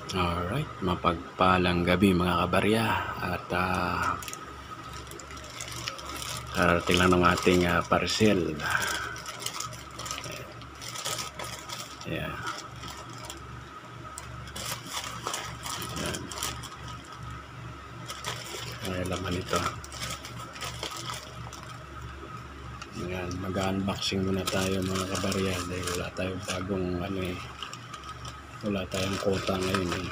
Alright, mapagpalang gabi mga kabarya at darating lang ng ating parcel. Yeah. Yan. May laman ito. Yan, mag-unboxing muna tayo mga kabarya dahil wala tayong bagong wala tayong quota ngayon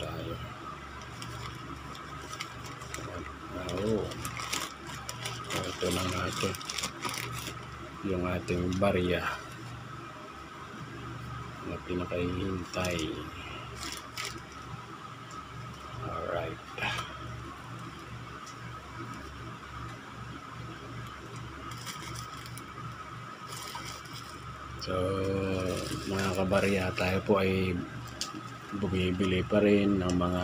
tayo. Ito na natin yung ating barya na pinakahihintay. Alright. So mga kabarya, tayo po ay bumibili pa rin ng mga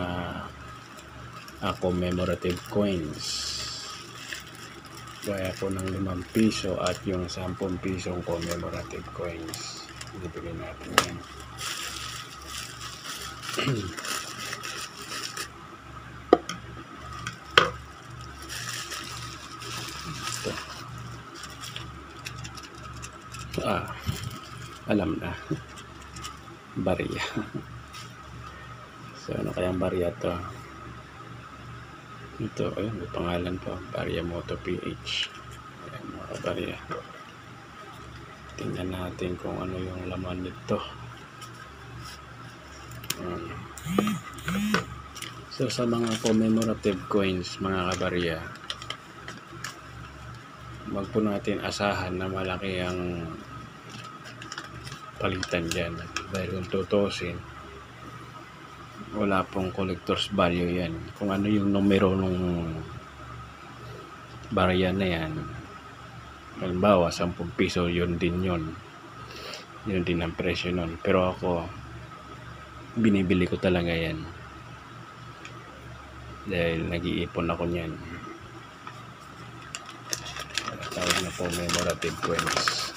commemorative coins. Gaya po ng 5 piso at yung 10 pisong commemorative coins. Bibili natin yan. Ito. Alam na. Barya. So ano kayang barya to? Ito, ayun, may pangalan pa, Barya Moto PH. Ayan mga kabarya. Tingnan natin kung ano yung laman nito. So sa mga commemorative coins mga kabarya, wag po natin asahan na malaki ang palitan dyan. Dahil kung tutusin, wala pong collector's value yan. Kung ano yung numero nung barya na yan, halimbawa 10 piso, yun din ang presyo nun. Pero ako, binibili ko talaga yan dahil nag-iipon ako nyan. Tawag na po commemorative coins.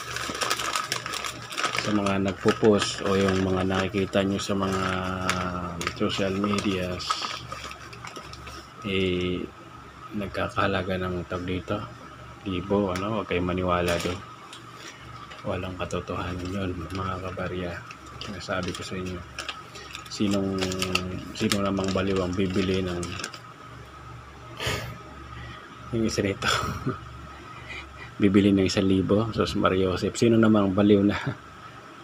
Sa mga nagpo-post o yung mga nakikita nyo sa mga social medias, nagkakahalaga ng tag dito, libo, huwag kayong maniwala doon. Walang katotohanan yun mga kabarya. Sinasabi ko sa inyo, sino namang baliw ang bibili ng yung isa rito bibili ng 1,000, sos Maria Joseph, sino namang baliw na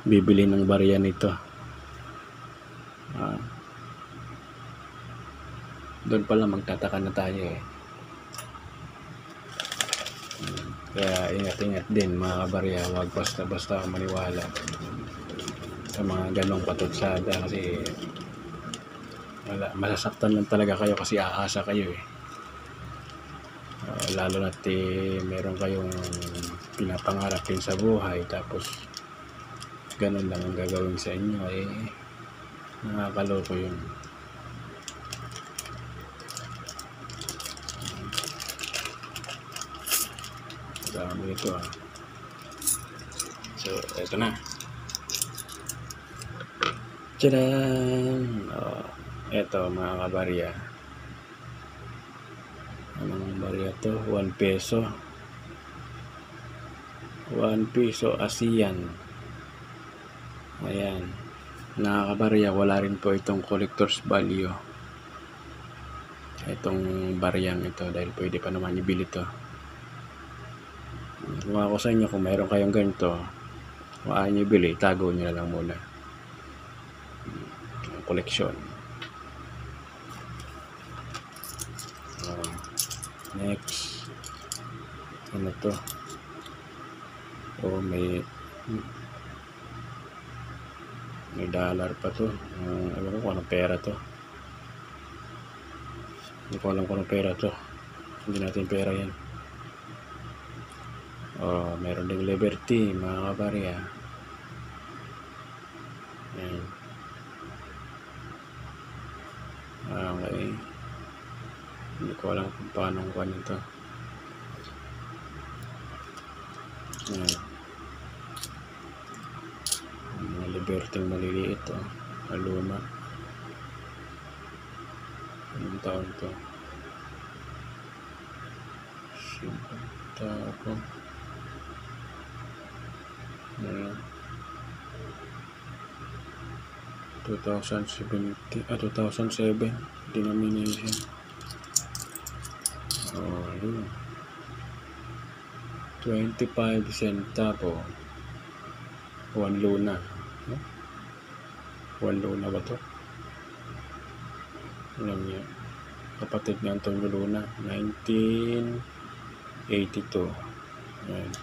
bibili ng barya nito? Doon pala magtataka na tayo Kaya ingat-ingat din mga kabarya, huwag basta-basta maniwala sa mga ganong patutsada kasi masasaktan lang talaga kayo kasi aasa kayo lalo na't meron kayong pinapangarap din sa buhay, tapos ganun lang ang gagawin sa inyo, nakakaloko yun. Dami ito So eto na, tadaan! Eto mga kabarya, anong barya to? 1 peso 1 piso ASEAN. Ayan, nakakabarya, wala rin po itong collector's value itong baryang ito dahil pwede pa naman ibili to. Kung ako sa inyo, kung mayroon kayong ganito, kung ayaw nyo ibili, tago nyo na lang muna ang koleksyon. Next, ano to? May dollar pa to. Ewan ko kung anong pera to. Hindi ko alam kung anong pera to. Hindi natin pera yan. Meron ding Liberty mga kabarya. Ayan. Hindi ko alam kung paano ang kuha nito. Ayan. Mga liberting maliliit to. Aluma. Anong taon to? Tapos ayan. 2007 denomination. Ayun. 25 centavo. 1 luna. 1 luna ba to? Alam niya. Kapatid ni Antonio Luna. 1982. Ayan.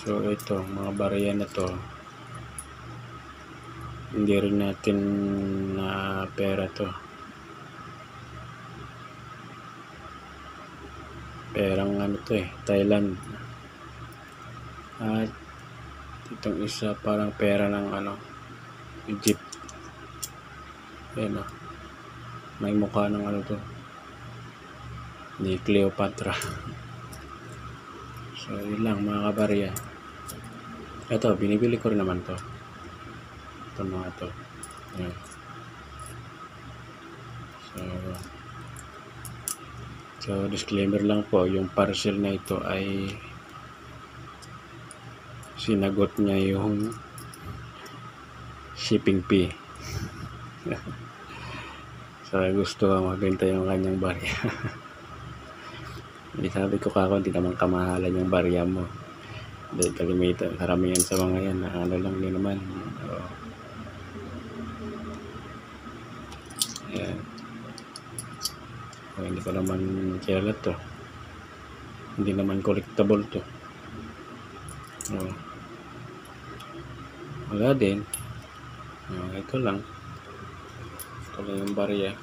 So ito, mga barya na to, hindi rin natin na pera to. Perang ano to Thailand. At itong isa parang pera ng Egypt. Ayan may mukha ng to ni Cleopatra. So yun lang mga kabarya. Ito, binibili ko rin naman to. Ito mga to. Ayan. So disclaimer lang po, yung parcel na ito ay sinagot niya yung shipping fee. So gusto magbenta yung kanyang barya. Hindi, sabi ko kako, hindi naman kamahalan yung barya mo. Dahil kalimitan, karamihan sa mga yan na lang din naman. Ayan. Hindi ko naman kilala to. Hindi naman collectible to. Wala din. Ito lang. Ito lang yung barya.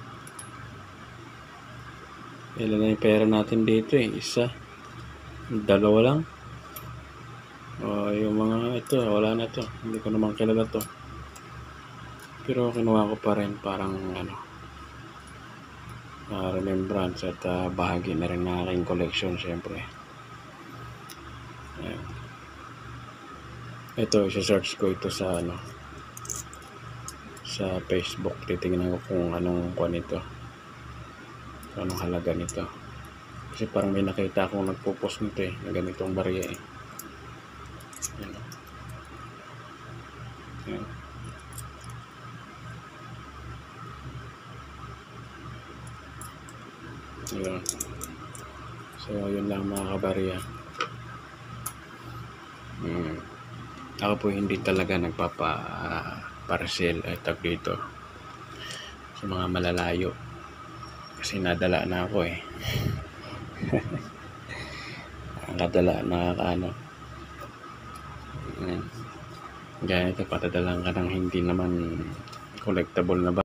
Ilan na yung pera natin dito isa. Dalawa lang. Yung mga ito, wala na to. Hindi ko naman kilala to. Pero kinuha ko pa rin parang remembrance at bahagi na rin ng aking collection syempre. Ayan. Ito, isa-search ko ito sa sa Facebook. Titingnan ko kung anong kuha nito. Anong halaga nito. Kasi parang may nakita akong nagpo-post nito na ganitong barya Ayan. Ayan. Ayan. So yun lang mga kabarya. Ako po hindi talaga nagpapa-parcel ay tag dito sa mga malalayo kasi nadala na ako ang kadala gaya ito, patadalan ka ng hindi naman collectible na ba